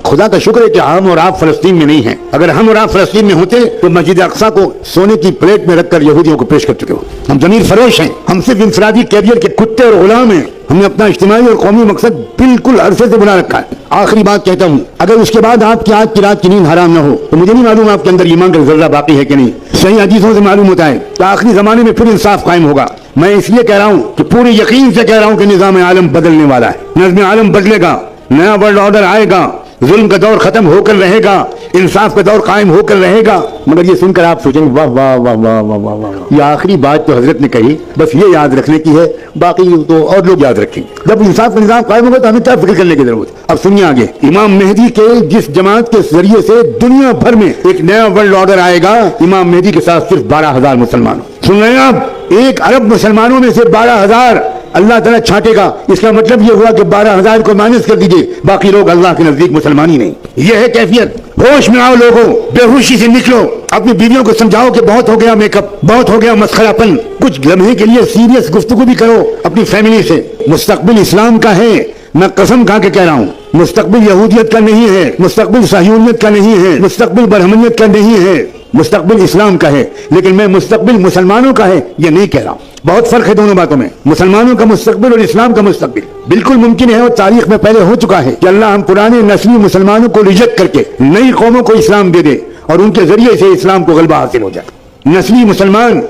خدا کا شکر ہے کہ ہم اور آپ فلسطین میں نہیں ہیں. اگر ہم اور آپ فلسطین میں ہوتے تو مسجد اقصیٰ کو سونے کی پلیٹ میں رکھ کر یہودیوں کو پیش کر چکے ہو. ہم ضمیر فروش ہیں, ہم صرف انفرادی کیریئر کے کتے اور غلام ہیں. ہم نے اپنا اجتماعی اور قومی مقصد بالکل عرصے سے بنا رکھا ہے. آخری بات کہتا ہوں, اگر اس کے بعد آپ کی آج کی رات کی نیند حرام نہ ہو تو مجھے نہیں معلوم آپ کے اندر ایمان کا ذرہ باقی ہے کہ نہیں. صحیح حدیثوں سے معلوم ہوتا ہے کہ آخری زمانے میں پھر انصاف قائم ہوگا. میں اس لیے کہہ رہا ہوں کہ پورے یقین سے کہہ رہا ہوں کہ نظام عالم بدلنے والا ہے. نظم عالم بدلے گا, نیا ورلڈ آرڈر آئے گا, ظلم کا دور ختم ہو کر رہے گا, انصاف کا دور قائم ہو کر رہے گا. مگر یہ سن کر آپ سوچیں گے واہ واہ واہ واہ واہ واہ واہ, یہ آخری بات تو حضرت نے کہی, بس یہ یاد رکھنے کی ہے, باقی تو اور لوگ یاد رکھیں گے. جب انصاف کا نظام قائم ہوگا تو ہمیں کیا فکر کرنے کی ضرورت ہے. اب سنیے آگے, امام مہدی کے جس جماعت کے ذریعے سے دنیا بھر میں ایک نیا ورلڈ آرڈر آئے گا, امام مہدی کے ساتھ صرف 12,000 مسلمان. سن رہے ہیں آپ, 1 ارب مسلمانوں میں سے 12,000 اللہ تعالیٰ چھانٹے گا. اس کا مطلب یہ ہوا کہ 12,000 کو مائنس کر دیجئے, باقی لوگ اللہ کے نزدیک مسلمان ہی نہیں. یہ ہے کیفیت. ہوش میں آؤ لوگوں, بے ہوشی سے نکلو. اپنی بیویوں کو سمجھاؤ کہ بہت ہو گیا میک اپ, بہت ہو گیا مسخرہ پن. کچھ لمحے کے لیے سیریس گفتگو بھی کرو اپنی فیملی سے. مستقبل اسلام کا ہے, میں قسم کھا کے کہہ رہا ہوں. مستقبل یہودیت کا نہیں ہے, مستقبل صہیونیت کا نہیں ہے, مستقبل برہمنیت کا نہیں ہے, مستقبل اسلام کا ہے. لیکن میں مستقبل مسلمانوں کا ہے یہ نہیں کہہ رہا ہوں. بہت فرق ہے دونوں باتوں میں. مسلمانوں کا مستقبل اور اسلام کا مستقبل بالکل ممکن ہے, اور تاریخ میں پہلے ہو چکا ہے کہ اللہ ہم پرانے نسلی مسلمانوں کو ریجیکٹ کر کے نئی قوموں کو اسلام دے دے اور ان کے ذریعے سے اسلام کو غلبہ حاصل ہو جائے. نسلی مسلمان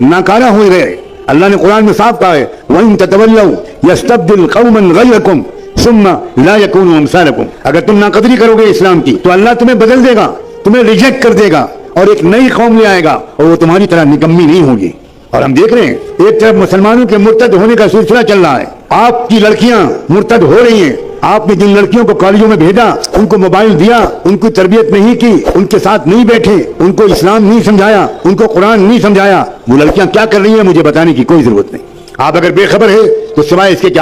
ناکارہ ہو گئے. اللہ نے قرآن میں صاف کہا ہے وَإِن تَتَوَلَّوْا يَسْتَبْدِلْ قَوْمًا غَيْرَكُمْ ثُمَّ لَا يَكُونُوا أَمْثَالَكُمْ. اگر تم ناقدری کرو گے اسلام کی تو اللہ تمہیں بدل دے گا, تمہیں ریجیکٹ کر دے گا اور ایک نئی قوم لے آئے گا, اور وہ تمہاری طرح نکمی نہیں ہوگی. اور ہم دیکھ رہے ہیں ایک طرف مسلمانوں کے مرتد ہونے کا سلسلہ چل رہا ہے. آپ کی لڑکیاں مرتد ہو رہی ہیں. آپ نے جن لڑکیوں کو کالجوں میں بھیجا, ان کو موبائل دیا, ان کی تربیت نہیں کی, ان کے ساتھ نہیں بیٹھے, ان کو اسلام نہیں سمجھایا, ان کو قرآن نہیں سمجھایا, وہ لڑکیاں کیا کر رہی ہیں مجھے بتانے کی کوئی ضرورت نہیں. آپ اگر بے خبر ہے تو سوائے اس کے کیا